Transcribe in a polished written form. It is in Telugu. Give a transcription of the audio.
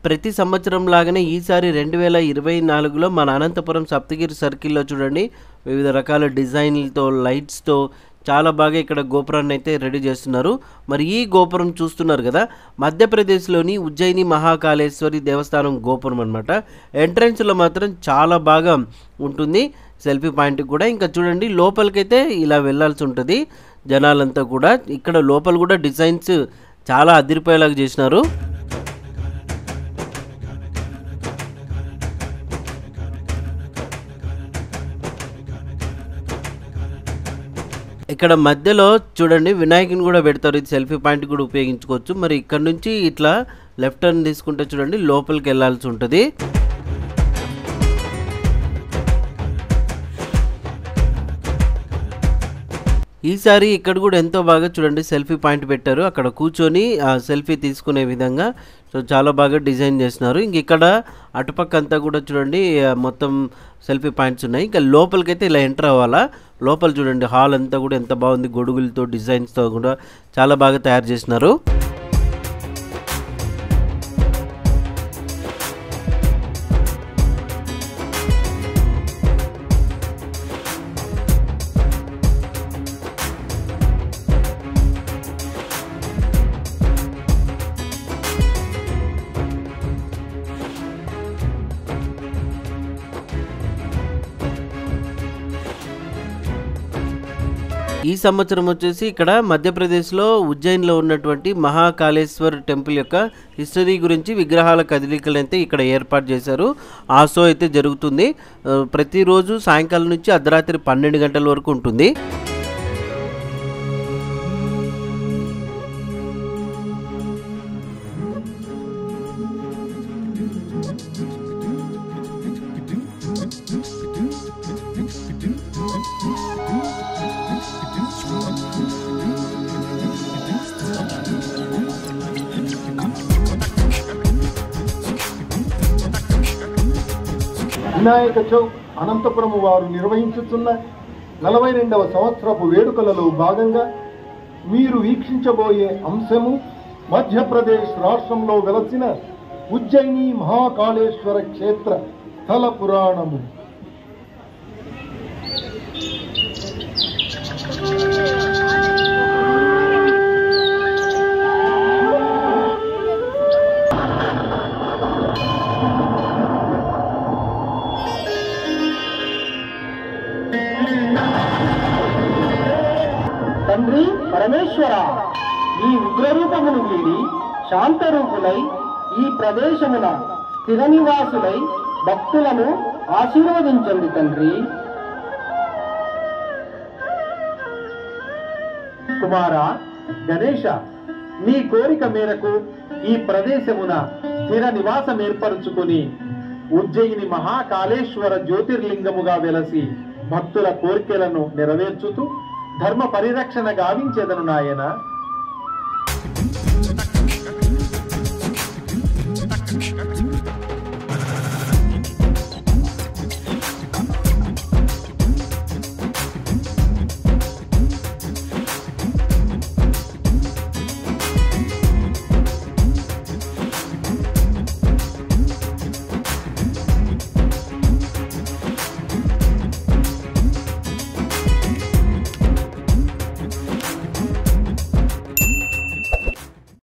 ప్రతి సంవత్సరం లాగానే ఈసారి 2024లో మన అనంతపురం సప్తగిరి సర్కిల్లో చూడండి వివిధ రకాల డిజైన్లతో లైట్స్తో చాలా బాగా ఇక్కడ గోపురాన్ని అయితే రెడీ చేస్తున్నారు. మరి ఈ గోపురం చూస్తున్నారు కదా, మధ్యప్రదేశ్లోని ఉజ్జయిని మహాకాళేశ్వరి దేవస్థానం గోపురం అనమాట. ఎంట్రన్స్లో మాత్రం చాలా బాగా ఉంటుంది, సెల్ఫీ పాయింట్ కూడా. ఇంకా చూడండి లోపలికైతే ఇలా వెళ్ళాల్సి ఉంటుంది జనాలంతా కూడా. ఇక్కడ లోపల కూడా డిజైన్స్ చాలా అదిరిపోయేలాగా చేసినారు. ఇక్కడ మధ్యలో చూడండి వినాయకుని కూడా పెడతారు, ఇది సెల్ఫీ పాయింట్ కూడా ఉపయోగించుకోవచ్చు. మరి ఇక్కడ నుంచి ఇట్లా లెఫ్ట్ టర్న్ తీసుకుంటే చూడండి లోపలికి వెళ్ళాల్సి ఉంటుంది. ఈసారి ఇక్కడ కూడా ఎంతో బాగా చూడండి సెల్ఫీ పాయింట్ పెట్టారు, అక్కడ కూర్చొని సెల్ఫీ తీసుకునే విధంగా. సో చాలా బాగా డిజైన్ చేసినారు. ఇంక ఇక్కడ అటుపక్క అంతా కూడా చూడండి మొత్తం సెల్ఫీ పాయింట్స్ ఉన్నాయి. ఇంకా లోపలికైతే ఇలా ఎంటర్ అవ్వాలా. లోపల చూడండి హాల్ అంతా కూడా ఎంత బాగుంది, గొడుగులతో డిజైన్స్తో కూడా చాలా బాగా తయారు చేసినారు. ఈ సంవత్సరం వచ్చేసి ఇక్కడ మధ్యప్రదేశ్లో ఉజ్జయిన్లో ఉన్నటువంటి మహాకాళేశ్వర్ టెంపుల్ యొక్క హిస్టరీ గురించి విగ్రహాల కదలికలు అయితే ఇక్కడ ఏర్పాటు చేశారు. ఆ షో అయితే జరుగుతుంది. ప్రతిరోజు సాయంకాలం నుంచి అర్ధరాత్రి 12 గంటల వరకు ఉంటుంది. వినాయక చౌక్ అనంతపురం వారు నిర్వహించుతున్న 42వ సంవత్సరపు వేడుకలలో భాగంగా మీరు వీక్షించబోయే అంశము మధ్యప్రదేశ్ రాష్ట్రంలో వెలసిన ఉజ్జయిని మహాకాళేశ్వర క్షేత్ర స్థల పురాణము. తండ్రి పరమేశ్వర, ఈ ఉగ్రరూపమును వీడి శాంతరూపులై ఈ ప్రదేశమున స్థిర నివాసులై భక్తులను ఆశీర్వదించండి తండ్రి. కుమార గణేశ, నీ కోరిక మేరకు ఈ ప్రదేశమున స్థిర నివాసం ఏర్పరుచుకుని ఉజ్జయిని మహాకాళేశ్వర జ్యోతిర్లింగముగా వెలసి భక్తుల కోరికలను నెరవేర్చుతూ ధర్మ పరిరక్షణ గావించేదను నాయన.